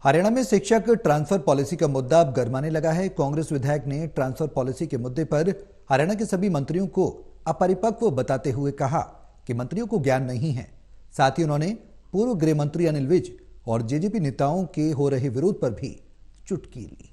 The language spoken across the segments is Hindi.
हरियाणा में शिक्षक ट्रांसफर पॉलिसी का मुद्दा अब गरमाने लगा है। कांग्रेस विधायक ने ट्रांसफर पॉलिसी के मुद्दे पर हरियाणा के सभी मंत्रियों को अपरिपक्व बताते हुए कहा कि मंत्रियों को ज्ञान नहीं है। साथ ही उन्होंने पूर्व गृह मंत्री अनिल विज और जेजेपी नेताओं के हो रहे विरोध पर भी चुटकी ली।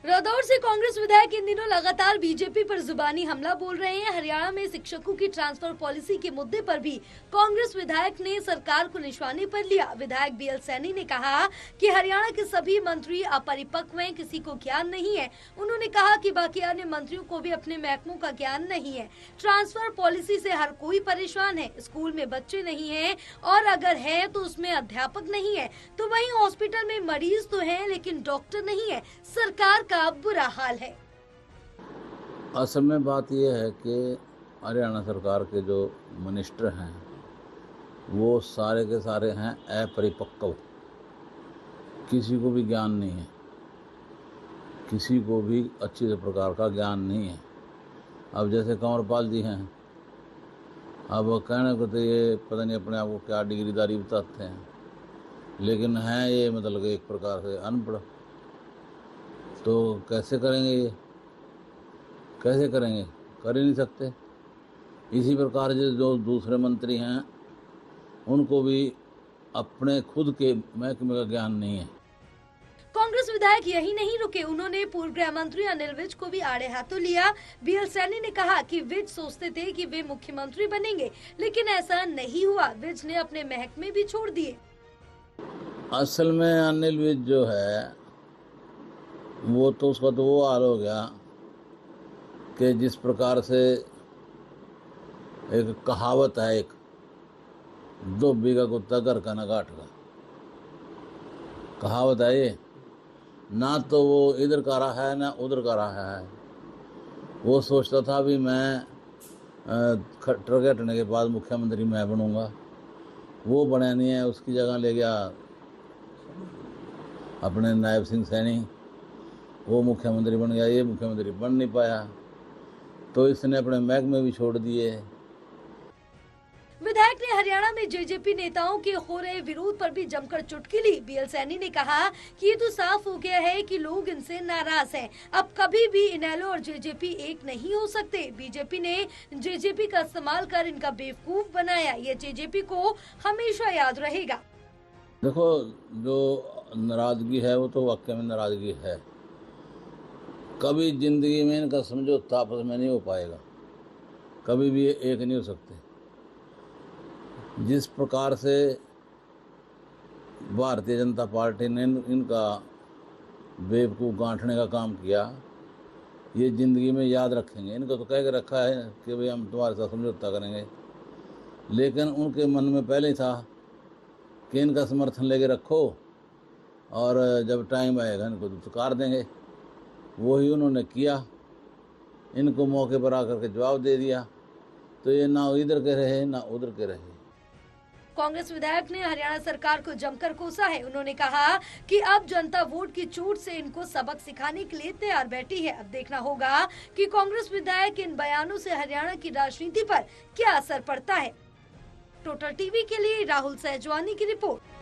रादौर से कांग्रेस विधायक इन दिनों लगातार बीजेपी पर जुबानी हमला बोल रहे हैं। हरियाणा में शिक्षकों की ट्रांसफर पॉलिसी के मुद्दे पर भी कांग्रेस विधायक ने सरकार को निशाने पर लिया। विधायक बीएल सैनी ने कहा कि हरियाणा के सभी मंत्री अपरिपक्व हैं, किसी को ज्ञान नहीं है। उन्होंने कहा कि बाकी अन्य मंत्रियों को भी अपने महकमों का ज्ञान नहीं है। ट्रांसफर पॉलिसी से हर कोई परेशान है। स्कूल में बच्चे नहीं है और अगर है तो उसमें अध्यापक नहीं है, तो वहीं हॉस्पिटल में मरीज तो है लेकिन डॉक्टर नहीं है। सरकार का बुरा हाल है। असल में बात यह है कि हरियाणा सरकार के जो मिनिस्टर हैं वो सारे के सारे हैं अपरिपक्व। किसी को भी ज्ञान नहीं है, किसी को भी अच्छी प्रकार का ज्ञान नहीं है। अब जैसे कंवरपाल जी हैं, अब कहने को तो ये पता नहीं अपने आप को क्या डिग्रीदारी बताते हैं, लेकिन हैं ये मतलब एक प्रकार से अनपढ़। तो कैसे करेंगे ये, कैसे करेंगे? कर ही नहीं सकते। इसी प्रकार जो दूसरे मंत्री हैं उनको भी अपने खुद के महकमे का ज्ञान नहीं है। कांग्रेस विधायक यही नहीं रुके, उन्होंने पूर्व गृह मंत्री अनिल विज को भी आड़े हाथों लिया। बीएल सैनी ने कहा कि विज सोचते थे कि वे मुख्यमंत्री बनेंगे, लेकिन ऐसा नहीं हुआ। विज ने अपने महकमे भी छोड़ दिए। असल में अनिल विज जो है वो तो उसका तो वो हाल हो गया कि जिस प्रकार से एक कहावत है, एक धोबी का कुत्ता घर का न घाट का, कहावत है ये। ना तो वो इधर का रहा है ना उधर का रहा है। वो सोचता था भी मैं खट्टर के हटने के बाद मुख्यमंत्री मैं बनूंगा, वो बना नहीं है। उसकी जगह ले गया अपने नायब सिंह सैनी, वो मुख्यमंत्री बन गया, ये मुख्यमंत्री बन नहीं पाया, तो इसने अपने महकमे भी छोड़ दिए। विधायक ने हरियाणा में जेजेपी नेताओं के हो रहे विरोध पर भी जमकर चुटकी ली। बीएल सैनी ने कहा कि ये तो साफ हो गया है कि लोग इनसे नाराज हैं। अब कभी भी इनेलो और जेजेपी एक नहीं हो सकते। बीजेपी ने जेजेपी का इस्तेमाल कर इनका बेवकूफ बनाया, ये जेजेपी को हमेशा याद रहेगा। देखो, जो नाराजगी है वो तो वाकई में नाराजगी है। कभी जिंदगी में इनका समझौता आपस में नहीं हो पाएगा, कभी भी एक नहीं हो सकते। जिस प्रकार से भारतीय जनता पार्टी ने इनका बेवकूफ़ गांठने का काम किया, ये ज़िंदगी में याद रखेंगे। इनको तो कह के रखा है कि भाई हम तुम्हारे साथ समझौता करेंगे, लेकिन उनके मन में पहले ही था कि इनका समर्थन लेके रखो और जब टाइम आएगा इनको दुत्कार देंगे। वही उन्होंने किया, इनको मौके पर आकर के जवाब दे दिया, तो ये ना इधर के रहे ना उधर के रहे। कांग्रेस विधायक ने हरियाणा सरकार को जमकर कोसा है। उन्होंने कहा कि अब जनता वोट की चोट से इनको सबक सिखाने के लिए तैयार बैठी है। अब देखना होगा कि कांग्रेस विधायक इन बयानों से हरियाणा की राजनीति पर क्या असर पड़ता है। टोटल टीवी के लिए राहुल सहजवानी की रिपोर्ट।